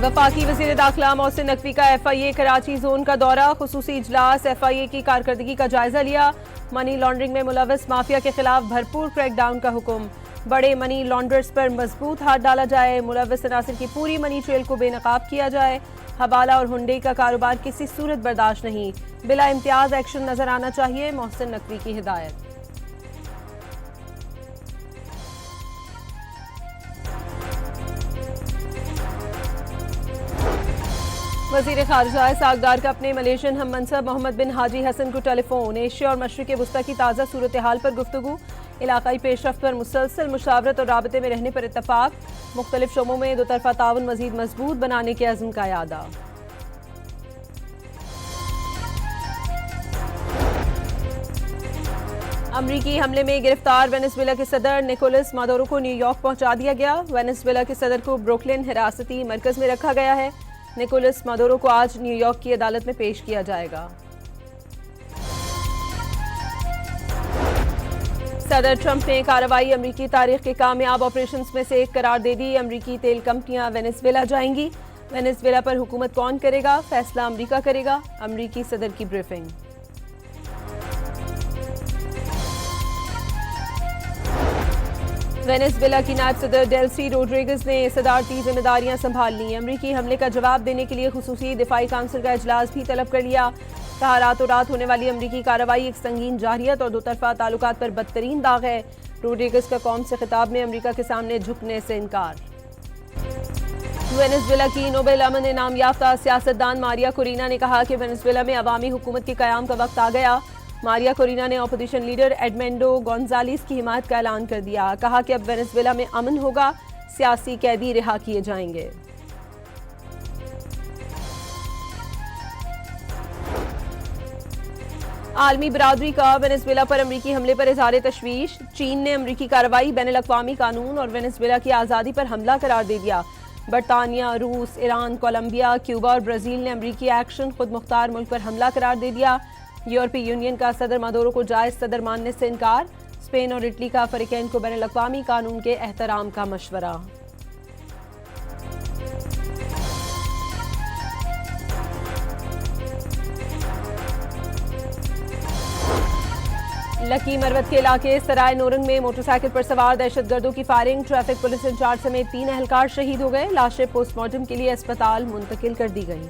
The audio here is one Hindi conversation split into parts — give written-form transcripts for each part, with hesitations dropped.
वफाकी वज़ीर दाखिला मोहसिन नकवी का FIA कराची जोन का दौरा, खुसूसी इजलास, FIA की कारकर्दगी का जायजा लिया। मनी लॉन्ड्रिंग में मुलव्वस माफिया के खिलाफ भरपूर क्रैकडाउन का हुक्म। बड़े मनी लॉन्ड्रर्स पर मजबूत हाथ डाला जाए, मुलव्वस अनासिर की पूरी मनी ट्रेल को बेनकाब किया जाए। हवाला और हुंडई का कारोबार किसी सूरत बर्दाश्त नहीं, बिला इम्तियाज एक्शन नजर आना चाहिए, मोहसिन नकवी की हिदायत। वज़ीर ख़ारिजा सागदार का अपने मलेशियन हम मनसब मोहम्मद बिन हाजी हसन को टेलीफोन। एशिया और मशरिक़ वस्ता की ताज़ा सूरत हाल पर गुफ्तगू, इलाकाई पेशरफ्त पर मुसलसल मुशावरत और राबते में रहने पर इत्तफाक। मुख्तलिफ शोबों में दो तरफ़ा ताउन मज़ीद मजबूत बनाने के अज़्म का यादा। अमरीकी हमले में गिरफ्तार वेनेजुएला के सदर निकोलस मादुरो को न्यूयॉर्क पहुंचा दिया गया। वेनेजुएला के सदर को ब्रुकलिन हिरासती मरकज में रखा गया है। निकोलस मादुरो को आज न्यूयॉर्क की अदालत में पेश किया जाएगा। सदर ट्रंप ने कार्रवाई अमरीकी तारीख के कामयाब ऑपरेशंस में से एक करार दे दी। अमरीकी तेल कंपनियां वेनेजुएला जाएंगी। वेनेजुएला पर हुकूमत कौन करेगा, फैसला अमरीका करेगा। अमरीकी सदर की ब्रीफिंग। वेनेजुएला की नायब सदर डेल्सी रोड्रिगेज ने सदारती जिम्मेदारियां संभाल ली। अमरीकी हमले का जवाब देने के लिए खुसूसी दिफाई काउंसिल का इजलास भी तलब कर लिया। कहा, रातों रात होने वाली अमरीकी कार्रवाई एक संगीन जारहियत और दो तरफा ताल्लुकात पर बदतरीन दाग है। रोड्रिगेज का कौम से खिताब में अमरीका के सामने झुकने से इनकार। वेनेजुएला की नोबेल अमन इनाम याफ्ता सियासतदान मारिया कोरिना ने कहा कि वेनेजुएला में अवामी हुकूमत के कयाम का वक्त आ गया। मारिया कोरिना ने अपोजिशन लीडर एडमेंडो गोंजालिस की हिमायत का ऐलान कर दिया। कहा कि अब वेनेजुएला में अमन होगा, सियासी कैदी रिहा किए जाएंगे। आलमी बरादरी का वेनेजुएला पर अमरीकी हमले पर इज़हार तशवीश। चीन ने अमरीकी कार्रवाई बैनुल-अक़वामी कानून और वेनेजुएला की आज़ादी पर हमला करार दे दिया। बरतानिया, रूस, ईरान, कोलंबिया, क्यूबा और ब्राज़ील ने अमरीकी एक्शन खुद मुख्तार मुल्क पर हमला करार दे दिया। यूरोपीय यूनियन का सदर मादुरो को जायज सदर मानने से इनकार। स्पेन और इटली का फ़रीक़ैन को बैनुल-अक़वामी कानून के एहतराम का मशवरा। लकी मरवत के इलाके सराय नोरंग में मोटरसाइकिल पर सवार दहशतगर्दों की फायरिंग, ट्रैफिक पुलिस इंचार्ज समेत 3 एहलकार शहीद हो गए। लाशें पोस्टमार्टम के लिए अस्पताल मुंतकिल कर दी गई।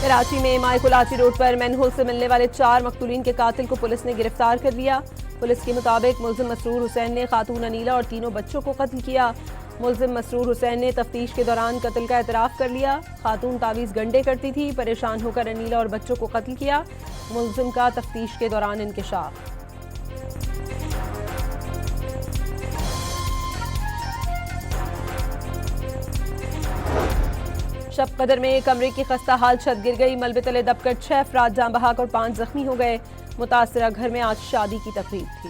कराची में मायकुलाची रोड पर मैनहोल से मिलने वाले 4 मकतूलीन के कातिल को पुलिस ने गिरफ्तार कर लिया। पुलिस के मुताबिक मुल्जिम मसरूर हुसैन ने खातून अनीला और 3 बच्चों को कत्ल किया। मुल्जिम मसरूर हुसैन ने तफ्तीश के दौरान कत्ल का एतराफ़ कर लिया। खातून तावीज़ गंडे करती थी, परेशान होकर अनीला और बच्चों को कत्ल किया। मुल्जिम का तफ्तीश के दौरान इंकशाफ। शब कदर में कमरे की खस्ता हाल छत गिर गई, मलबे तले दबकर 6 अफराद जान बहक और 5 जख्मी हो गए। मुतासरा घर में आज शादी की तकरीब थी।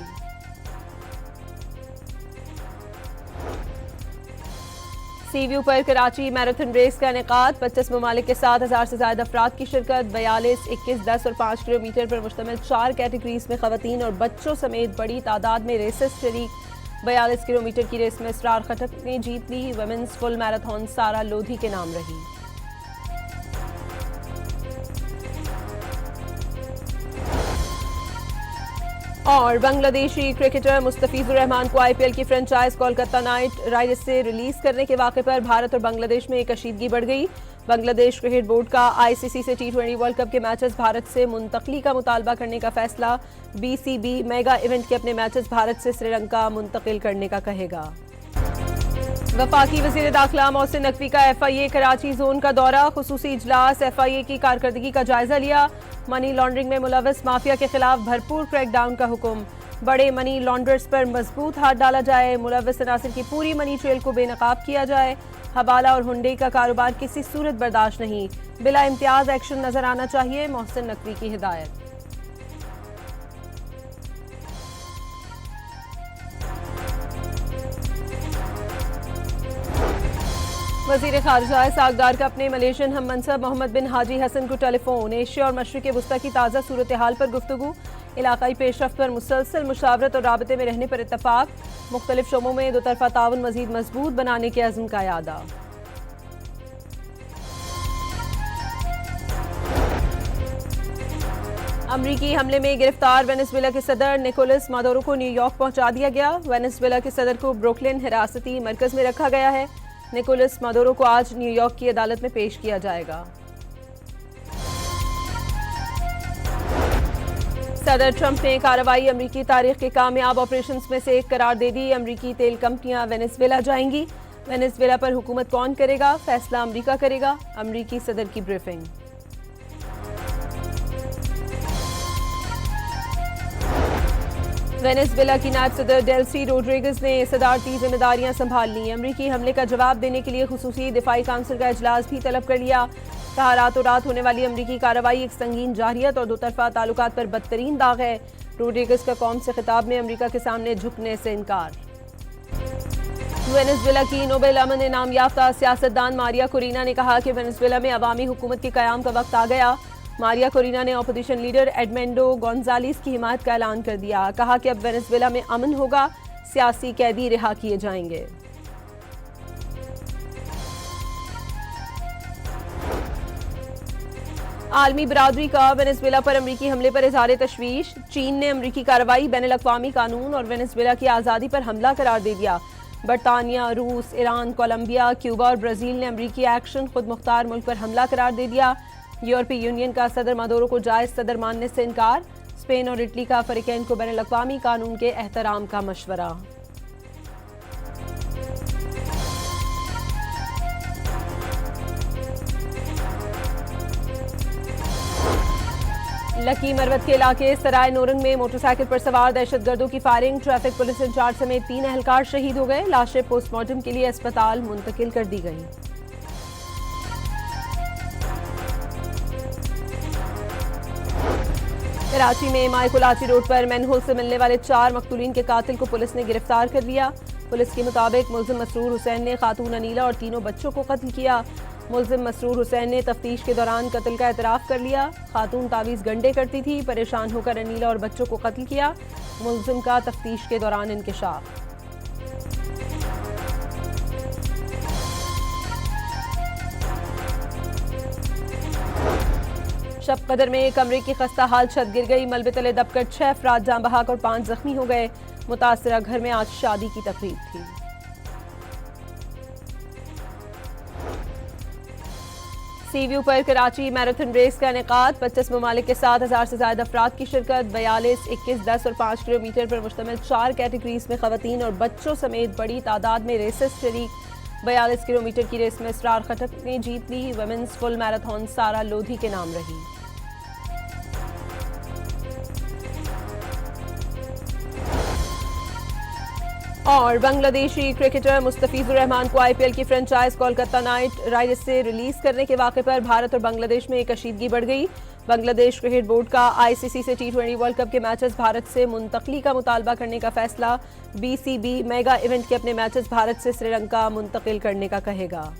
सीव्यू पर कराची मैराथन रेस का इनेकाद, 25 ममालिक के 7,000 से ज्यादा अफराद की शिरकत। 42, 21, 10 और 5 किलोमीटर पर मुश्तमिल 4 कैटेगरीज में खवातीन और बच्चों समेत बड़ी तादाद में रेसेस शरीक। 42 किलोमीटर की रेस में इसरार खटक ने जीत ली। वुमेन्स फुल मैराथन सारा लोधी के नाम रही। और बांग्लादेशी क्रिकेटर मुस्तफिजुर रहमान को IPL की फ्रेंचाइज कोलकाता नाइट राइडर्स से रिलीज करने के वाक़े पर भारत और बांग्लादेश में कशीदगी बढ़ गई। बांग्लादेश क्रिकेट बोर्ड का ICC से T20 वर्ल्ड कप के मैचेस भारत से मुंतकली का मुतालबा करने का फैसला। BCB मेगा इवेंट के अपने मैचेस भारत से श्रीलंका मुंतकिल करने का कहेगा। वफाकी वज़ीर दाखिला मोहसिन नकवी का FIA कराची जोन का दौरा, खुसूसी इजलास, FIA की कारकर्दगी का जायजा लिया। मनी लॉन्ड्रिंग में मुलव्वस माफिया के खिलाफ भरपूर क्रैकडाउन का हुक्म। बड़े मनी लॉन्ड्रर्स पर मजबूत हाथ डाला जाए, मुलव्वस अनासिर की पूरी मनी ट्रेल को बेनकाब किया जाए। हवाला और हुंडई का कारोबार किसी सूरत बर्दाश्त नहीं, बिला इम्तियाज एक्शन नजर आना चाहिए, मोहसिन नकवी की हिदायत। वज़ीर ख़ारिजा सागदार का अपने मलेशियन हम मनसब मोहम्मद बिन हाजी हसन को टेलीफोन। एशिया और मशरिक़ वस्ता की ताज़ा सूरत हाल पर गुफ्तगू, इलाकाई पेशरफ्त पर मुसलसल मुशावरत और राबते में रहने पर इत्तफाक। मुख्तलिफ शोबों में दो तरफा ताउन मजीद मजबूत बनाने के अज़्म का यादा। अमरीकी हमले में गिरफ्तार वेनेजुएला के सदर निकोलस मादुरो को न्यूयॉर्क पहुंचा दिया गया। वेनेजुएला के सदर को ब्रुकलिन हिरासती मरकज में रखा गया है। निकोलस मादुरो को आज न्यूयॉर्क की अदालत में पेश किया जाएगा। सदर ट्रंप ने कार्रवाई अमरीकी तारीख के कामयाब ऑपरेशंस में से एक करार दे दी। अमरीकी तेल कंपनियां वेनेजुएला जाएंगी। वेनेजुएला पर हुकूमत कौन करेगा, फैसला अमरीका करेगा। अमरीकी सदर की ब्रीफिंग। वेनेजुएला की नायब सदर डेल्सी रोड्रिगेज ने सदारती जिम्मेदारियां संभाल ली। अमरीकी हमले का जवाब देने के लिए खुसूसी दिफाई काउंसिल का इजलास भी तलब कर लिया। कहा रातों रात होने वाली अमरीकी कार्रवाई एक संगीन जारहियत और दो तरफा ताल्लुकात पर बदतरीन दाग है। रोड्रिगेज का कौम से खिताब में अमरीका के सामने झुकने से इनकार। वेनेजुएला की नोबेल अमन इनाम याफ्ता सियासतदान मारिया कोरिना ने कहा कि वेनेजुएला में अवामी हुकूमत के कयाम का वक्त आ गया। मारिया कोरिना ने अपोजिशन लीडर एडमेंडो गोंजालिस की हिमायत का ऐलान कर दिया। कहा कि अब वेनेजुएला में अमन होगा, सियासी कैदी रिहा किए जाएंगे। आलमी बरादरी का वेनेजुएला पर अमरीकी हमले पर इज़हार तशवीश। चीन ने अमरीकी कार्रवाई बैनुल-अक़वामी कानून और वेनेजुएला की आज़ादी पर हमला करार दे दिया। बरतानिया, रूस, ईरान, कोलंबिया, क्यूबा और ब्राज़ील ने अमरीकी एक्शन खुद मुख्तार मुल्क पर हमला करार दे दिया। यूरोपीय यूनियन का सदर मादुरो को जायज सदर मानने से इनकार। स्पेन और इटली का फ़रीक़ैन को बैनुल-अक़वामी कानून के एहतराम का मशवरा। लकी मरवत के इलाके सराय नोरंग में मोटरसाइकिल पर सवार दहशतगर्दों की फायरिंग। ट्रैफिक पुलिस इंचार्ज समेत 3 एहलकार शहीद हो गए। लाशें पोस्टमार्टम के लिए अस्पताल मुंतकिल कर दी गईं। कराची में मायकुलाची रोड पर मैनहोल से मिलने वाले 4 मकतूलीन के कातिल को पुलिस ने गिरफ्तार कर लिया। पुलिस के मुताबिक मुल्जिम मसरूर हुसैन ने खातून अनीला और 3 बच्चों को कत्ल किया। मुल्जिम मसरूर हुसैन ने तफ्तीश के दौरान कत्ल का एतराफ़ कर लिया। खातून तावीज़ गंडे करती थी। परेशान होकर अनीला और बच्चों को कत्ल किया। मुल्जिम का तफ्तीश के दौरान इंकशाफ। शब कदर में कमरे की खस्ता हाल छत गिर गई। मलबे तले दबकर 6 अफराद जान बहक और 5 जख्मी हो गए। मुतासरा घर में आज शादी की तकरीब थी। सीव्यू पर कराची मैराथन रेस का इनेकाद। 25 ममालिक के 7,000 से ज्यादा अफराद की शिरकत। 42, 21, 10 और 5 किलोमीटर पर मुश्तमिल 4 कैटेगरीज में खवातीन और बच्चों समेत बड़ी तादाद में रेसेस शरीक। 42 किलोमीटर की रेस में इसरार खटक ने जीत ली। वुमेन्स फुल मैराथन सारा लोधी के नाम रही। और बांग्लादेशी क्रिकेटर मुस्तफिजुर रहमान को आईपीएल की फ्रेंचाइज कोलकाता नाइट राइडर्स से रिलीज करने के वाक़े पर भारत और बांग्लादेश में एक कशीदगी बढ़ गई। बांग्लादेश क्रिकेट बोर्ड का आईसीसी से T20 वर्ल्ड कप के मैचेस भारत से मुंतकली का मुतालबा करने का फैसला। बीसीबी मेगा इवेंट के अपने मैचेस भारत से श्रीलंका मुंतकिल करने का कहेगा।